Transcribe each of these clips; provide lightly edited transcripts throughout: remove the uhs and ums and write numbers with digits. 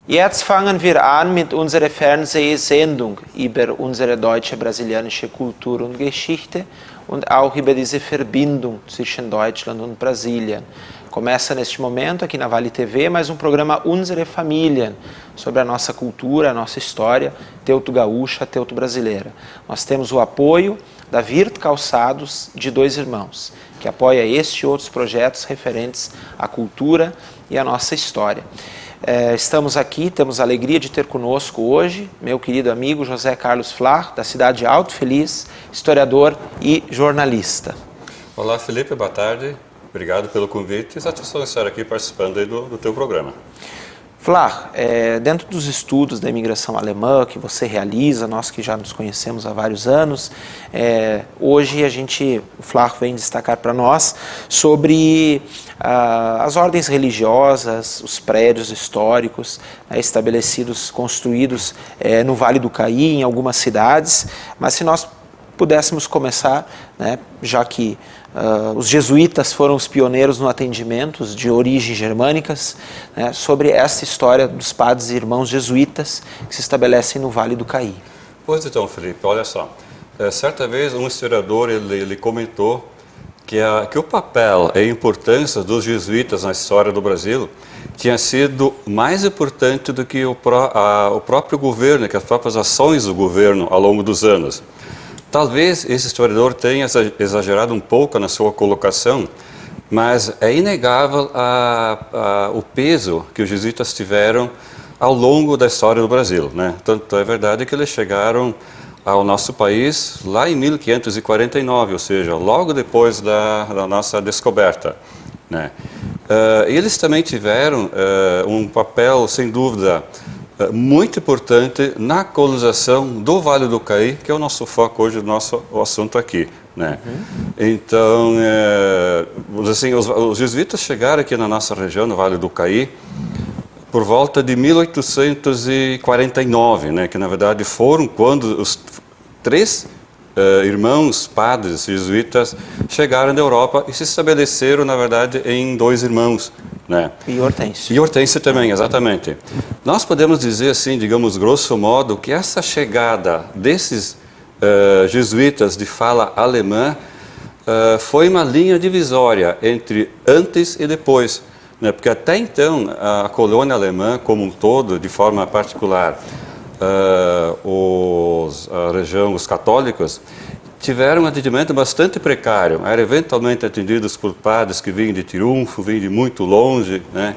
Jetzt fangen wir an mit unserer Fernsehsendung über unsere deutsche-brasilianische Kultur und Geschichte und auch über diese Verbindung zwischen Deutschland und Brasilien. Começa neste momento aqui na Vale TV mais um programa Unsere Familien, sobre a nossa cultura, a nossa história, teuto-gaúcha, teuto-brasileira. Nós temos o apoio da Virt Calçados de Dois Irmãos, que apoia este e outros projetos referentes à cultura e à nossa história. Estamos aqui, temos a alegria de ter conosco hoje meu querido amigo José Carlos Flach, da cidade de Alto Feliz, historiador e jornalista. Olá Felipe, boa tarde, obrigado pelo convite e satisfação de estar aqui participando aí do teu programa. Flach, dentro dos estudos da imigração alemã que você realiza, nós que já nos conhecemos há vários anos, hoje o Flach vem destacar para nós sobre as ordens religiosas, os prédios históricos estabelecidos, construídos no Vale do Caí, em algumas cidades, mas se nós pudéssemos começar, já que os jesuítas foram os pioneiros no atendimento de origens germânicas, sobre essa história dos padres e irmãos jesuítas que se estabelecem no Vale do Caí. Pois então, Felipe, olha só. Certa vez um historiador ele comentou que o papel e a importância dos jesuítas na história do Brasil tinha sido mais importante do que o próprio governo, que as próprias ações do governo ao longo dos anos. Talvez esse historiador tenha exagerado um pouco na sua colocação, mas é inegável o peso que os jesuítas tiveram ao longo da história do Brasil, né? Tanto é verdade que eles chegaram ao nosso país lá em 1549, ou seja, logo depois da nossa descoberta, né? Eles também tiveram um papel, sem dúvida, muito importante na colonização do Vale do Caí, que é o nosso foco hoje, o assunto aqui, né? Então, assim, os jesuítas chegaram aqui na nossa região, no Vale do Caí, por volta de 1849, né? Que na verdade foram quando os três irmãos padres jesuítas chegaram da Europa e se estabeleceram, na verdade, em Dois Irmãos, né? E Hortência. E Hortência também, exatamente. Nós podemos dizer assim, digamos, grosso modo, que essa chegada desses jesuítas de fala alemã foi uma linha divisória entre antes e depois, né? Porque até então a colônia alemã como um todo, de forma particular, os católicos tiveram um atendimento bastante precário, eram eventualmente atendidos por padres que vinham de Triunfo, vinham de muito longe, né?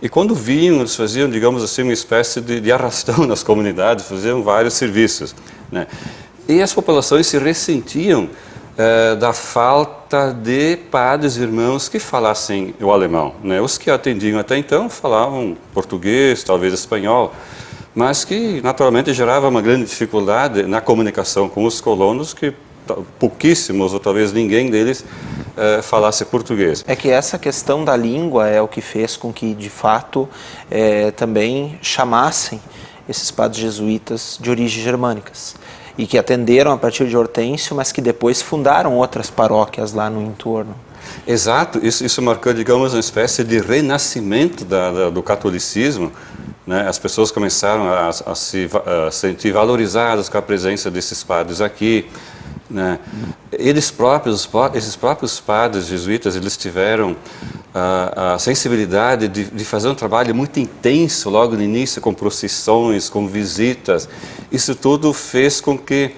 E quando vinham, eles faziam, digamos assim, uma espécie de arrastão nas comunidades, faziam vários serviços, né? E as populações se ressentiam da falta de padres e irmãos que falassem o alemão, né? Os que atendiam até então falavam português, talvez espanhol, mas que naturalmente gerava uma grande dificuldade na comunicação com os colonos, que pouquíssimos ou talvez ninguém deles falasse português. É que essa questão da língua é o que fez com que, de fato, também chamassem esses padres jesuítas de origens germânicas e que atenderam a partir de Hortêncio, mas que depois fundaram outras paróquias lá no entorno. Exato, isso marcou, digamos, uma espécie de renascimento do catolicismo, né? As pessoas começaram a se sentir valorizadas com a presença desses padres aqui, né? Esses próprios padres jesuítas, eles tiveram a sensibilidade de fazer um trabalho muito intenso logo no início, com procissões, com visitas. Isso tudo fez com que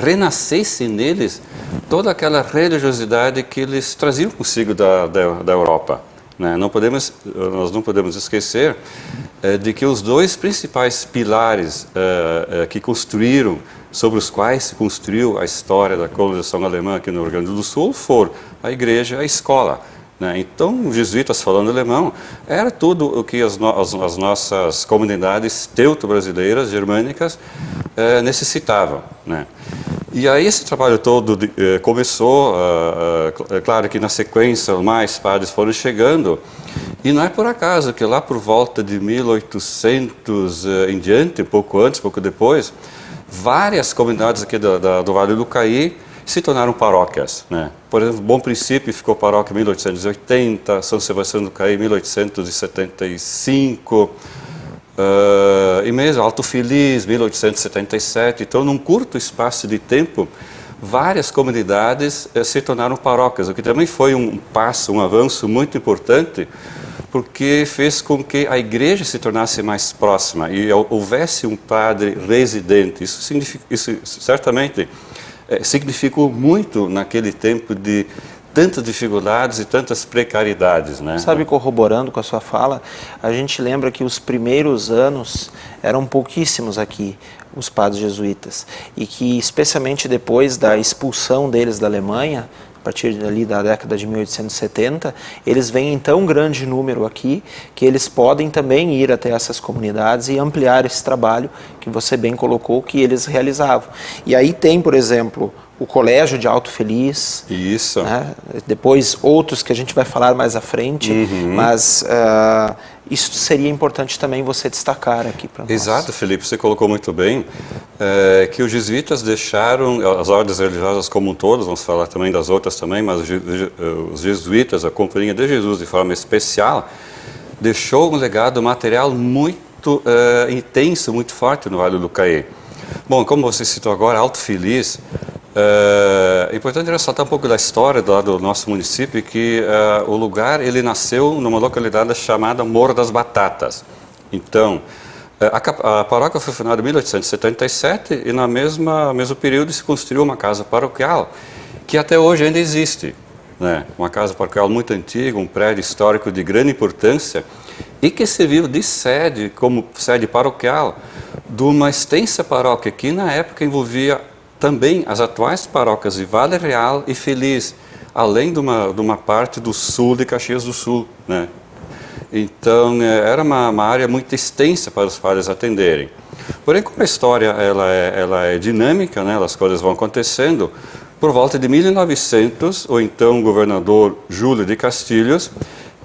renascesse neles toda aquela religiosidade que eles traziam consigo da Europa, né? Nós não podemos esquecer de que os dois principais pilares que construíram, sobre os quais se construiu a história da colonização alemã aqui no Rio Grande do Sul, foram a igreja e a escola, né? Então, os jesuítas falando alemão era tudo o que as nossas comunidades teuto-brasileiras, germânicas, necessitavam, né? E aí esse trabalho todo começou, é claro que na sequência mais padres foram chegando, e não é por acaso que lá por volta de 1800 em diante, pouco antes, pouco depois, várias comunidades aqui do Vale do Caí se tornaram paróquias, né? Por exemplo, Bom Princípio ficou paróquia em 1880, São Sebastião do Caí em 1875, e mesmo Alto Feliz, 1877. Então, num curto espaço de tempo, várias comunidades se tornaram paróquias, o que também foi um passo, um avanço muito importante, porque fez com que a igreja se tornasse mais próxima e houvesse um padre residente. Isso certamente significou muito naquele tempo de tantas dificuldades e tantas precariedades, né? Sabe, corroborando com a sua fala, a gente lembra que os primeiros anos eram pouquíssimos aqui, os padres jesuítas, e que especialmente depois da expulsão deles da Alemanha, a partir ali da década de 1870, eles vêm em tão grande número aqui que eles podem também ir até essas comunidades e ampliar esse trabalho que você bem colocou que eles realizavam. E aí tem, por exemplo, o Colégio de Alto Feliz. Isso. Né? Depois outros que a gente vai falar mais à frente, mas isso seria importante também você destacar aqui para nós. Exato, Felipe, você colocou muito bem que os jesuítas deixaram, as ordens religiosas como um todo, vamos falar também das outras também, mas os jesuítas, a Companhia de Jesus de forma especial, deixou um legado material muito intenso, muito forte no Vale do Caí. Bom, como você citou agora, Alto Feliz, é importante ressaltar um pouco da história do nosso município, que o lugar ele nasceu numa localidade chamada Morro das Batatas. Então, a paróquia foi fundada em 1877 e no mesmo período se construiu uma casa paroquial que até hoje ainda existe, né? Uma casa paroquial muito antiga, um prédio histórico de grande importância e que serviu de sede, como sede paroquial, de uma extensa paróquia que na época envolvia também as atuais paróquias de Vale Real e Feliz, além de uma parte do sul de Caxias do Sul, né? Então, era uma área muito extensa para os padres atenderem. Porém, como a história ela é dinâmica, né? As coisas vão acontecendo, por volta de 1900, o então governador Júlio de Castilhos,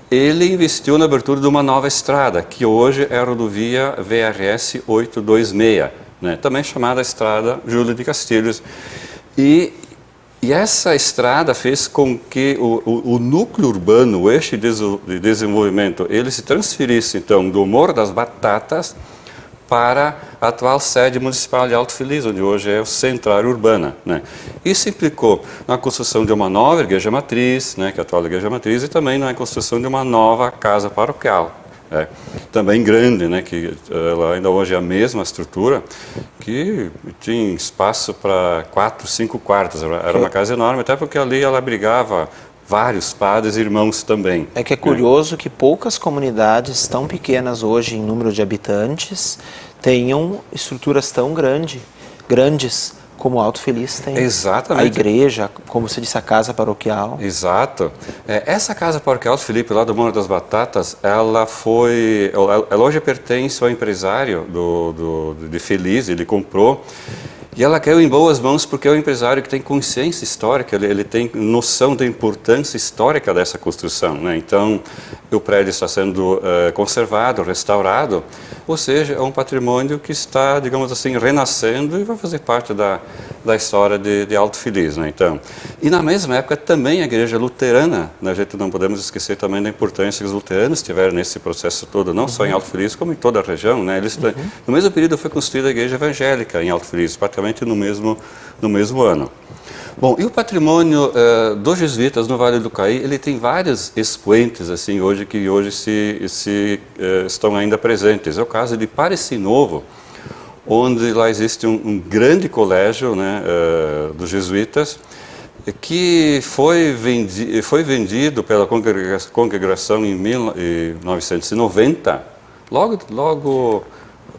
ele investiu na abertura de uma nova estrada, que hoje é a rodovia VRS 826, né? Também chamada Estrada Júlio de Castilhos. E essa estrada fez com que o núcleo urbano, o eixo de desenvolvimento, ele se transferisse, então, do Morro das Batatas para a atual sede municipal de Alto Feliz, onde hoje é o Centro Urbana, né? Isso implicou na construção de uma nova igreja matriz, né, que é a atual igreja matriz, e também na construção de uma nova casa paroquial, né? Também grande, né, que ela ainda hoje é a mesma estrutura, que tinha espaço para 4, 5 quartos, era uma casa enorme, até porque ali ela abrigava vários padres e irmãos também. É que é curioso que poucas comunidades tão pequenas hoje em número de habitantes tenham estruturas tão grandes como Alto Feliz tem. Exatamente. A igreja, como você disse, a casa paroquial. Exato. Essa casa paroquial do Felipe, lá do Morro das Batatas, ela hoje pertence ao empresário de Feliz, ele comprou. E ela caiu em boas mãos porque é um empresário que tem consciência histórica, ele tem noção da importância histórica dessa construção, né? Então, o prédio está sendo conservado, restaurado, ou seja, é um patrimônio que está, digamos assim, renascendo e vai fazer parte da história de Alto Feliz, né? Então, e na mesma época também a igreja luterana, né? A gente não podemos esquecer também da importância que os luteranos tiveram nesse processo todo, não só em Alto Feliz, como em toda a região, né? No mesmo período foi construída a igreja evangélica em Alto Feliz, praticamente no mesmo ano. Bom, e o patrimônio dos jesuítas no Vale do Caí, ele tem vários expoentes assim hoje que estão ainda presentes. É o caso de Pareci Novo, onde lá existe um grande colégio, né, dos jesuítas, que foi vendido pela congregação em 1990, logo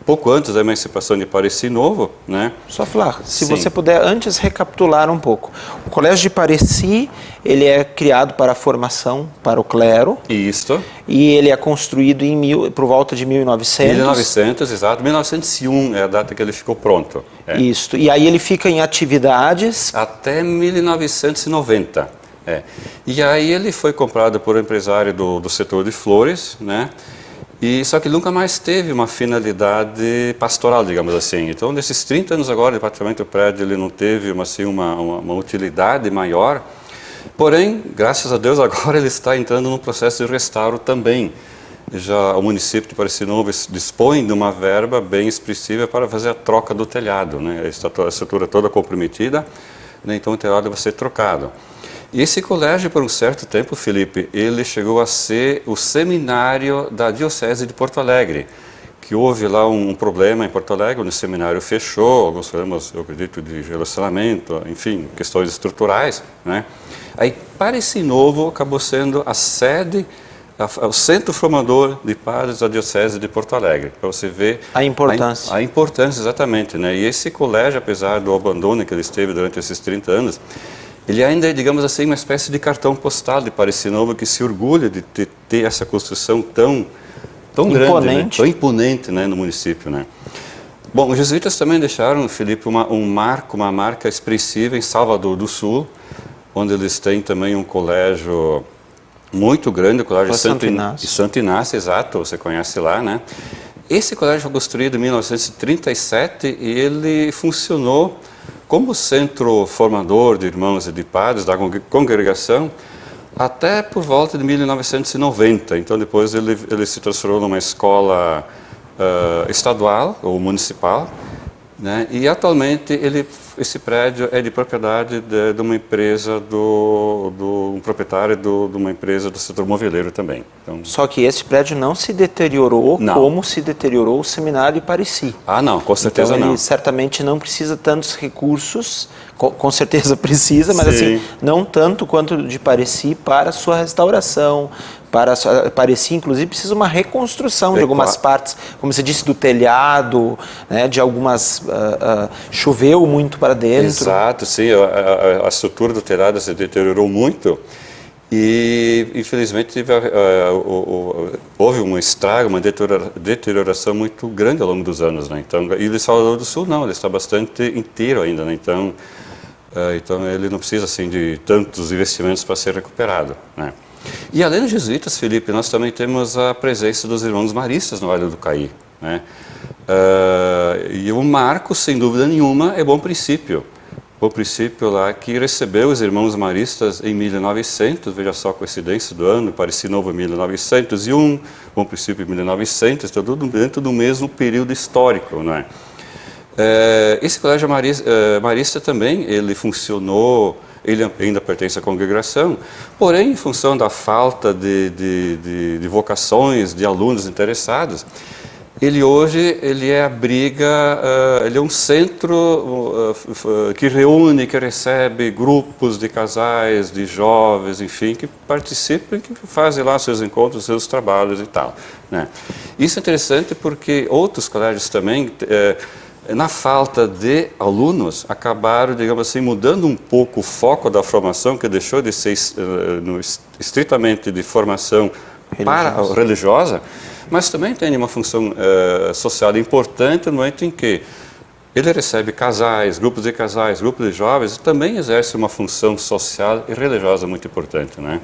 pouco antes da emancipação de Pareci Novo, né? Só falar, se Sim. você puder antes recapitular um pouco. O Colégio de Pareci, ele é criado para a formação para o clero. Isso. E ele é construído por volta de 1900. 1900, exato. 1901 é a data que ele ficou pronto. É. Isso. E aí ele fica em atividades Até 1990. É. E aí ele foi comprado por um empresário do setor de flores, né? E só que ele nunca mais teve uma finalidade pastoral, digamos assim. Então, nesses 30 anos agora, o departamento do prédio ele não teve uma utilidade maior. Porém, graças a Deus, agora ele está entrando num processo de restauro também. Já o município de Pareci Novo dispõe de uma verba bem expressiva para fazer a troca do telhado, né? A estrutura toda comprometida, né? Então o telhado vai ser trocado. E esse colégio, por um certo tempo, Felipe, ele chegou a ser o seminário da Diocese de Porto Alegre, que houve lá um problema em Porto Alegre, onde o seminário fechou, alguns problemas, eu acredito, de relacionamento, enfim, questões estruturais, né? Aí Pareci Novo acabou sendo a sede, o centro formador de padres da Diocese de Porto Alegre, para você ver a importância. A importância, exatamente, né? E esse colégio, apesar do abandono que ele esteve durante esses 30 anos, ele ainda é, digamos assim, uma espécie de cartão postal de Pareci Novo, que se orgulha de ter essa construção tão grande, né? Tão imponente, né, no município, né? Bom, os jesuítas também deixaram, Felipe, uma marca expressiva em Salvador do Sul, onde eles têm também um colégio muito grande, o Colégio Santo Inácio, exato, você conhece lá, né? Esse colégio foi construído em 1937 e ele funcionou como centro formador de irmãos e de padres da congregação até por volta de 1990. Então, depois ele se transformou numa escola estadual ou municipal, né? E atualmente esse prédio é de propriedade de uma empresa, um proprietário de uma empresa do setor moveleiro também. Então, só que esse prédio não se deteriorou não. Como se deteriorou o seminário de Pareci. Ah, não, com certeza então, não. Ele certamente não precisa tantos recursos, com certeza precisa, mas Sim. assim, não tanto quanto de Pareci para a sua restauração. Pareci, inclusive, precisa uma reconstrução de algumas partes, como você disse, do telhado, né, de algumas... choveu muito para dentro. Exato, sim, a estrutura do telhado se deteriorou muito e, infelizmente, houve um estrago, uma deterioração muito grande ao longo dos anos, né? Então, e de Salvador do Sul, não, ele está bastante inteiro ainda, né? Então ele não precisa, assim, de tantos investimentos para ser recuperado, né? E além dos jesuítas, Felipe, nós também temos a presença dos irmãos maristas no Vale do Caí, né? E o marco, sem dúvida nenhuma, é Bom Princípio. Bom Princípio lá que recebeu os irmãos maristas em 1900, veja só a coincidência do ano, Pareci Novo em 1901, Bom Princípio em 1900, está tudo dentro do mesmo período histórico, não é? Esse colégio marista também, ele funcionou, ele ainda pertence à congregação, porém, em função da falta de vocações, de alunos interessados, ele hoje é um centro que reúne, que recebe grupos de casais, de jovens, enfim, que participam, que fazem lá seus encontros, seus trabalhos e tal, né? Isso é interessante porque outros colégios também, na falta de alunos, acabaram, digamos assim, mudando um pouco o foco da formação, que deixou de ser estritamente de formação religiosa, mas também tem uma função social importante no momento em que ele recebe casais, grupos de jovens, e também exerce uma função social e religiosa muito importante, né?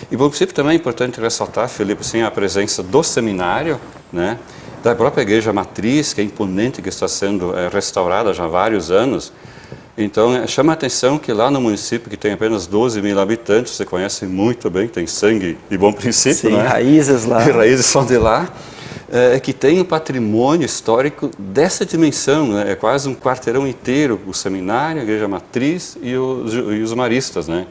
E, por princípio, também é importante ressaltar, Felipe, assim, a presença do seminário, né, da própria igreja matriz, que é imponente, que está sendo restaurada já há vários anos. Então, chama a atenção que lá no município, que tem apenas 12 mil habitantes, você conhece muito bem, tem sangue de Bom Princípio, sim, né? Raízes lá. Raízes são de lá. Que tem um patrimônio histórico dessa dimensão, né? É quase um quarteirão inteiro, o seminário, a igreja matriz e os maristas, né?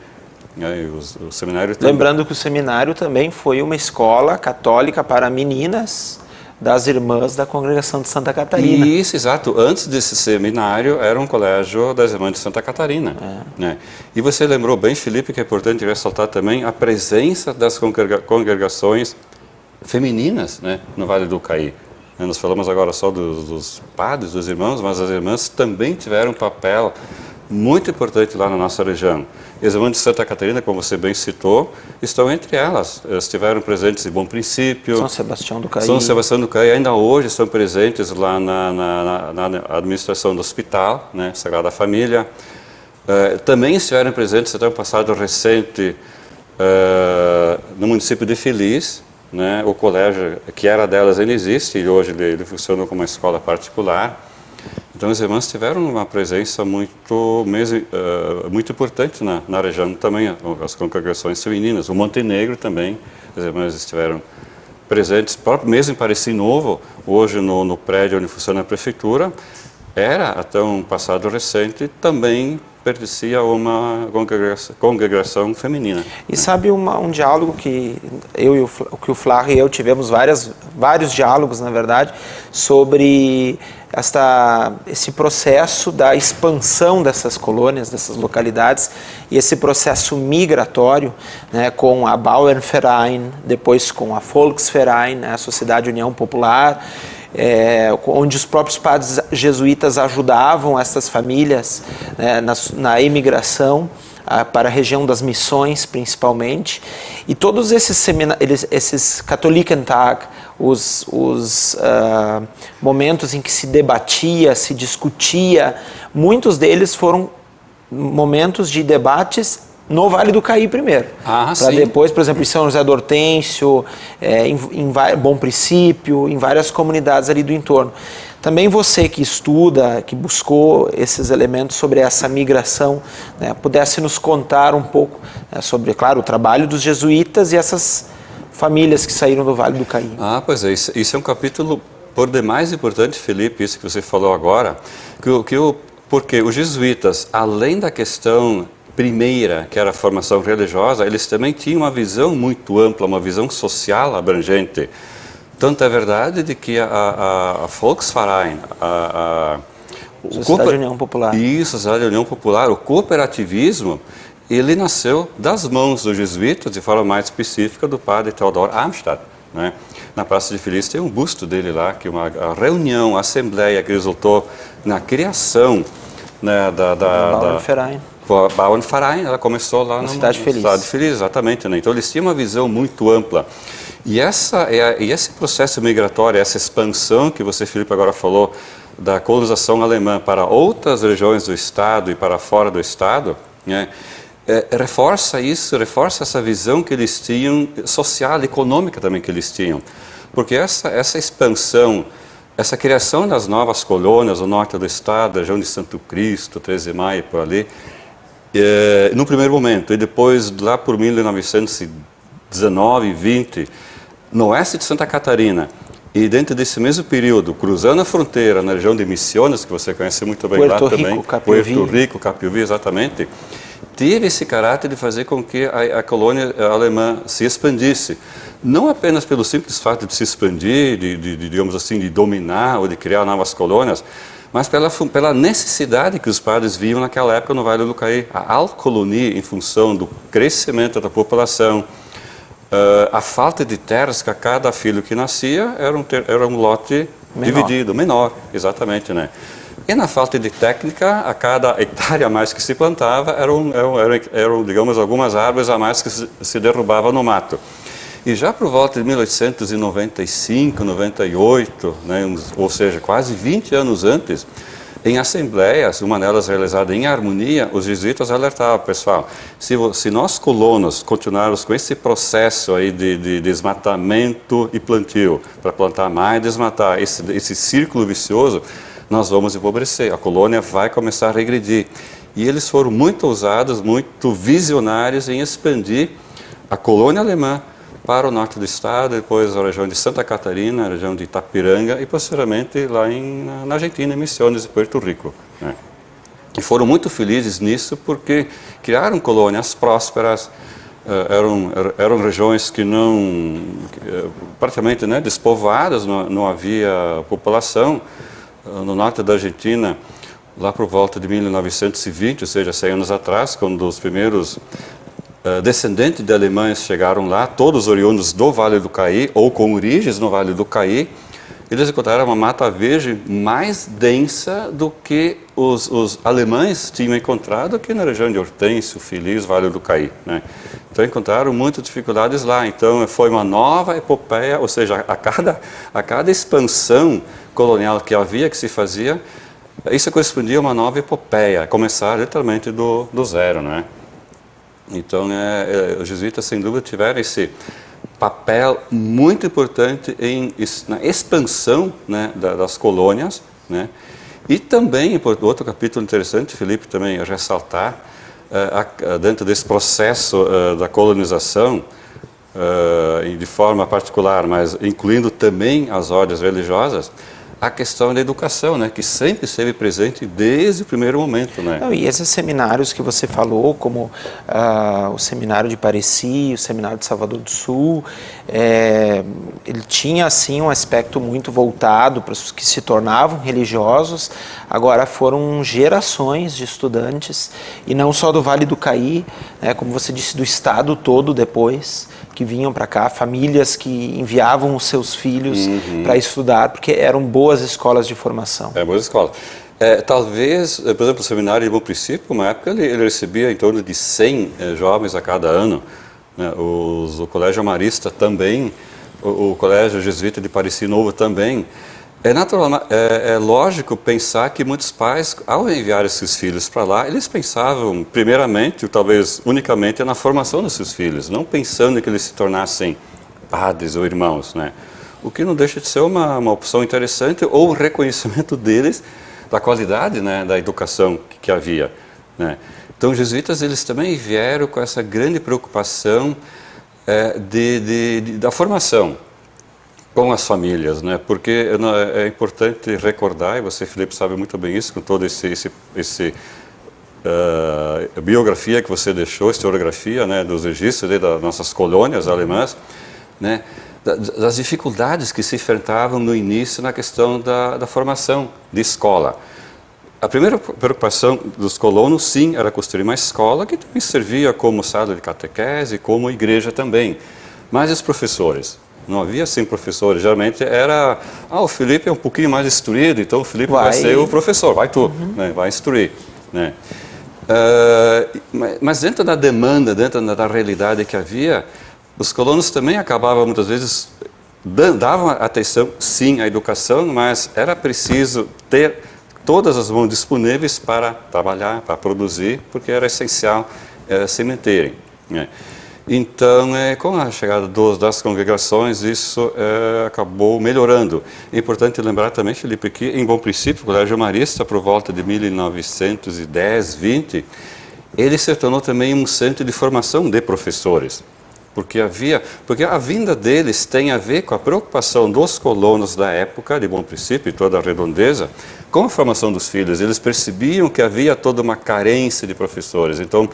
O seminário também. Lembrando que o seminário também foi uma escola católica para meninas das irmãs da congregação de Santa Catarina. Isso, exato. Antes desse seminário, era um colégio das irmãs de Santa Catarina. Né? E você lembrou bem, Felipe, que é importante ressaltar também a presença das congregações femininas, né, no Vale do Caí. Nós falamos agora só dos padres, dos irmãos, mas as irmãs também tiveram um papel muito importante lá na nossa região. As irmãs de Santa Catarina, como você bem citou, estão entre elas. Estiveram presentes em Bom Princípio. São Sebastião do Caí. São Sebastião do Caí ainda hoje estão presentes lá na administração do hospital, né, Sagrada Família. Também estiveram presentes até um passado recente no município de Feliz, né, o colégio que era delas ainda existe e hoje ele funciona como uma escola particular. Então as irmãs tiveram uma presença muito importante na região também, as congregações femininas. O Montenegro também, as irmãs estiveram presentes, mesmo em Pareci Novo, hoje no prédio onde funciona a prefeitura, era até um passado recente também pertencia a uma congregação feminina. E sabe um diálogo que o Flávio e eu tivemos vários diálogos, na verdade, sobre esse processo da expansão dessas colônias, dessas localidades, e esse processo migratório, né, com a Bauernverein, depois com a Volksverein, né, a Sociedade União Popular, onde os próprios padres jesuítas ajudavam essas famílias, né, na emigração para a região das missões, principalmente. E todos esses Katholikentag, os momentos em que se debatia, se discutia, muitos deles foram momentos de debates no Vale do Caí primeiro, para depois, por exemplo, em São José do Hortêncio, em Bom Princípio, em várias comunidades ali do entorno. Também você que estuda, que buscou esses elementos sobre essa migração, né, pudesse nos contar um pouco, né, sobre, claro, o trabalho dos jesuítas e essas famílias que saíram do Vale do Caí. Pois é, isso é um capítulo por demais importante, Felipe, isso que você falou agora, porque os jesuítas, além da questão primeira, que era a formação religiosa, eles também tinham uma visão muito ampla, uma visão social abrangente. Tanto é verdade de que a Volksverein, Sociedade União Popular. Isso, a Sociedade União Popular, o cooperativismo, ele nasceu das mãos dos jesuítas, de forma mais específica do padre Theodor Amstadt, né? Na Praça de Feliz tem um busto dele lá, que a reunião, a assembleia que resultou na criação, né, da Bauernverein, ela começou lá na Cidade Feliz. Cidade Feliz, exatamente, né? Então eles tinham uma visão muito ampla. E esse processo migratório, essa expansão que você, Felipe, agora falou, da colonização alemã para outras regiões do Estado e para fora do Estado, né, reforça essa visão que eles tinham, social e econômica também que eles tinham. Porque essa expansão, essa criação das novas colônias no norte do Estado, região de Santo Cristo, 13 de Maio, por ali, no primeiro momento, e depois lá por 1919, 20, no oeste de Santa Catarina, e dentro desse mesmo período, cruzando a fronteira na região de Misiones, que você conhece muito bem lá também, Puerto Rico, Capiuví, exatamente, teve esse caráter de fazer com que a colônia alemã se expandisse. Não apenas pelo simples fato de se expandir, digamos assim, de dominar ou de criar novas colônias, mas pela necessidade que os padres viam naquela época no Vale do Caí. A alcolonia, em função do crescimento da população, a falta de terras, que a cada filho que nascia era um lote dividido, menor, exatamente, né? E na falta de técnica, a cada hectare a mais que se plantava, eram, digamos, algumas árvores a mais que se derrubavam no mato. E já por volta de 1895, 98, né, ou seja, quase 20 anos antes, em assembleias, uma delas realizada em harmonia, os jesuítas alertavam, pessoal, se nós colonos continuarmos com esse processo aí de desmatamento e plantio, para plantar mais e desmatar, esse círculo vicioso, nós vamos empobrecer, a colônia vai começar a regredir. E eles foram muito ousados, muito visionários em expandir a colônia alemã para o norte do estado, depois a região de Santa Catarina, a região de Itapiranga e posteriormente lá na Argentina, em Misiones e Puerto Rico, né? E foram muito felizes nisso porque criaram colônias prósperas, eram regiões que praticamente, né, despovoadas, não havia população. No norte da Argentina, lá por volta de 1920, ou seja, 100 anos atrás, quando os primeiros descendentes de alemães chegaram lá, todos oriundos do Vale do Caí, ou com origens no Vale do Caí, eles encontraram uma mata verde mais densa do que os alemães tinham encontrado aqui na região de Hortêncio, Feliz, Vale do Caí, né? Então encontraram muitas dificuldades lá. Então foi uma nova epopeia, ou seja, a cada expansão colonial que havia, que se fazia, isso correspondia a uma nova epopeia, começar literalmente do zero, né? Então os jesuítas sem dúvida tiveram esse papel muito importante na expansão, né, das colônias, né? E também, outro capítulo interessante, Felipe, também ressaltar, dentro desse processo da colonização, de forma particular, mas incluindo também as ordens religiosas, a questão da educação, né, que sempre esteve presente desde o primeiro momento, né? Não, e esses seminários que você falou, como o seminário de Pareci, o seminário de Salvador do Sul, ele tinha assim um aspecto muito voltado para os que se tornavam religiosos. Agora foram gerações de estudantes, e não só do Vale do Caí, né, como você disse, do estado todo depois, que vinham para cá, famílias que enviavam os seus filhos para estudar, porque eram boas escolas de formação. Boas escolas. Talvez, por exemplo, o seminário de Bom Princípio, uma época ele recebia em torno de 100 jovens a cada ano, né? O Colégio Amarista também, o Colégio Jesuíta de Pareci Novo também. É lógico pensar que muitos pais, ao enviar esses filhos para lá, eles pensavam primeiramente, ou talvez unicamente, na formação dos seus filhos, não pensando que eles se tornassem padres ou irmãos, né? O que não deixa de ser uma opção interessante, ou o reconhecimento deles da qualidade, né, da educação que havia, né? Então os jesuítas eles também vieram com essa grande preocupação da formação com as famílias, né? Porque é importante recordar, e você, Felipe, sabe muito bem isso, com toda a biografia que você deixou, historiografia, né, dos registros das nossas colônias alemãs, né, das dificuldades que se enfrentavam no início na questão da formação de escola. A primeira preocupação dos colonos, sim, era construir uma escola que também servia como sala de catequese, como igreja também. Mas os professores? Não havia assim professores, geralmente era, o Felipe é um pouquinho mais instruído, então o Felipe vai ser o professor, vai tu, né, vai instruir, né? Mas dentro da demanda, dentro da realidade que havia, os colonos também acabavam muitas vezes, davam atenção sim à educação, mas era preciso ter todas as mãos disponíveis para trabalhar, para produzir, porque era essencial se manterem, né? Então, com a chegada das congregações, isso acabou melhorando. É importante lembrar também, Felipe, que em Bom Princípio, o Colégio Marista, por volta de 1910, 20, ele se tornou também um centro de formação de professores. Porque a vinda deles tem a ver com a preocupação dos colonos da época, de Bom Princípio e toda a redondeza, com a formação dos filhos. Eles percebiam que havia toda uma carência de professores. Então,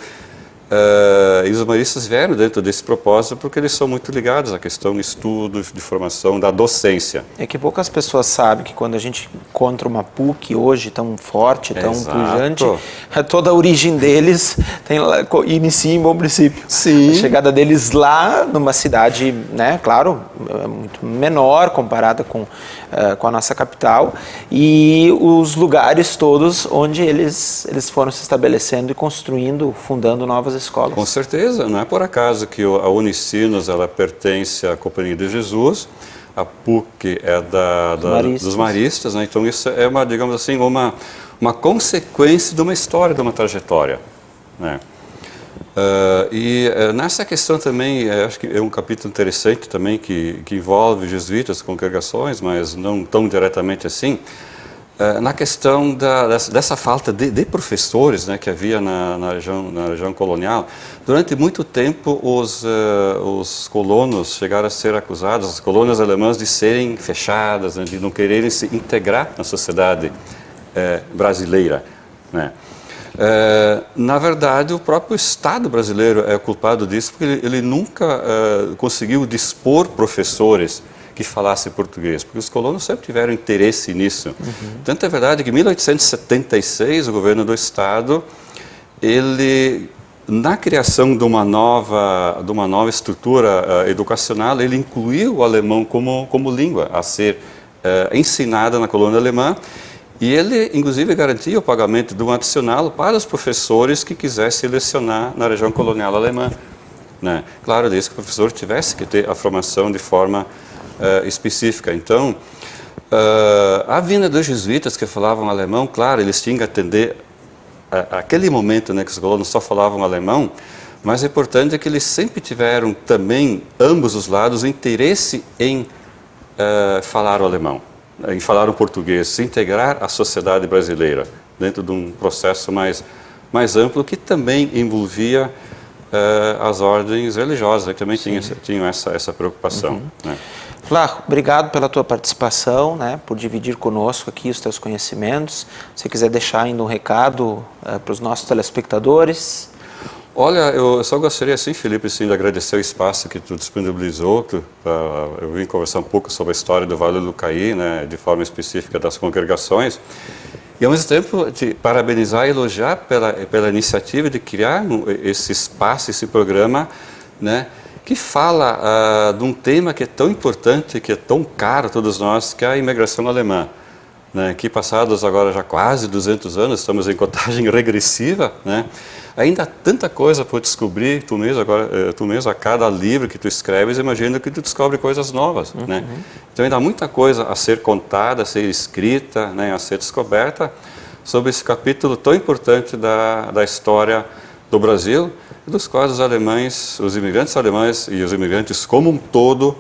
e os maristas vieram dentro desse propósito porque eles são muito ligados à questão de estudos, de formação, da docência. É que poucas pessoas sabem que quando a gente encontra uma PUC hoje tão forte, tão pujante, toda a origem deles inicia em Bom Princípio. Sim. A chegada deles lá numa cidade, né, claro, muito menor comparada com a nossa capital, e os lugares todos onde eles foram se estabelecendo e construindo, fundando novas escolas. Com certeza, não é por acaso que a Unicinos ela pertence à Companhia de Jesus, a PUC é dos Maristas, né? Então isso é digamos assim, uma consequência de uma história, de uma trajetória, né? Nessa questão também, acho que é um capítulo interessante também que envolve jesuítas, congregações, mas não tão diretamente assim, na questão dessa falta de professores, né, que havia na região colonial. Durante muito tempo os colonos chegaram a ser acusados, as colônias alemãs, de serem fechadas, né, de não quererem se integrar na sociedade brasileira, né? Na verdade, o próprio Estado brasileiro é culpado disso, porque ele nunca conseguiu dispor professores que falassem português, porque os colonos sempre tiveram interesse nisso. Tanto é verdade que em 1876, o governo do Estado, na criação de uma nova estrutura educacional, ele incluiu o alemão como língua a ser ensinada na colônia alemã, e ele, inclusive, garantia o pagamento de um adicional para os professores que quisessem lecionar na região colonial alemã. Né? Claro, desde que o professor tivesse que ter a formação de forma específica. Então, a vinda dos jesuítas que falavam alemão, claro, eles tinham que atender aquele momento, né, que os colonos só falavam alemão, mas é importante que eles sempre tiveram também, ambos os lados, interesse em falar o alemão, em falar o português, se integrar à sociedade brasileira, dentro de um processo mais amplo que também envolvia as ordens religiosas, que também tinham essa preocupação. Né? Flávio, obrigado pela tua participação, né, por dividir conosco aqui os teus conhecimentos. Se quiser deixar ainda um recado para os nossos telespectadores. Olha, eu só gostaria, sim, Felipe, sim, de agradecer o espaço que tu disponibilizou. Eu vim conversar um pouco sobre a história do Vale do Caí, né, de forma específica das congregações. E, ao mesmo tempo, te parabenizar e elogiar pela iniciativa de criar esse espaço, esse programa, né, que fala de um tema que é tão importante, que é tão caro a todos nós, que é a imigração alemã. Né, que passados agora já quase 200 anos, estamos em contagem regressiva, né, ainda há tanta coisa por descobrir. Tu mesmo a cada livro que tu escreves, imagino que tu descobre coisas novas. Né? Então ainda há muita coisa a ser contada, a ser escrita, né, a ser descoberta sobre esse capítulo tão importante da história do Brasil, dos quais os alemães, os imigrantes alemães e os imigrantes como um todo,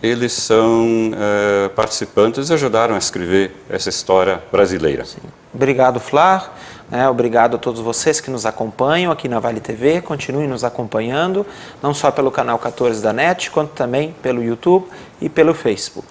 eles são participantes e ajudaram a escrever essa história brasileira. Sim. Obrigado, Flávio. Obrigado a todos vocês que nos acompanham aqui na Vale TV. Continuem nos acompanhando, não só pelo canal 14 da NET, quanto também pelo YouTube e pelo Facebook.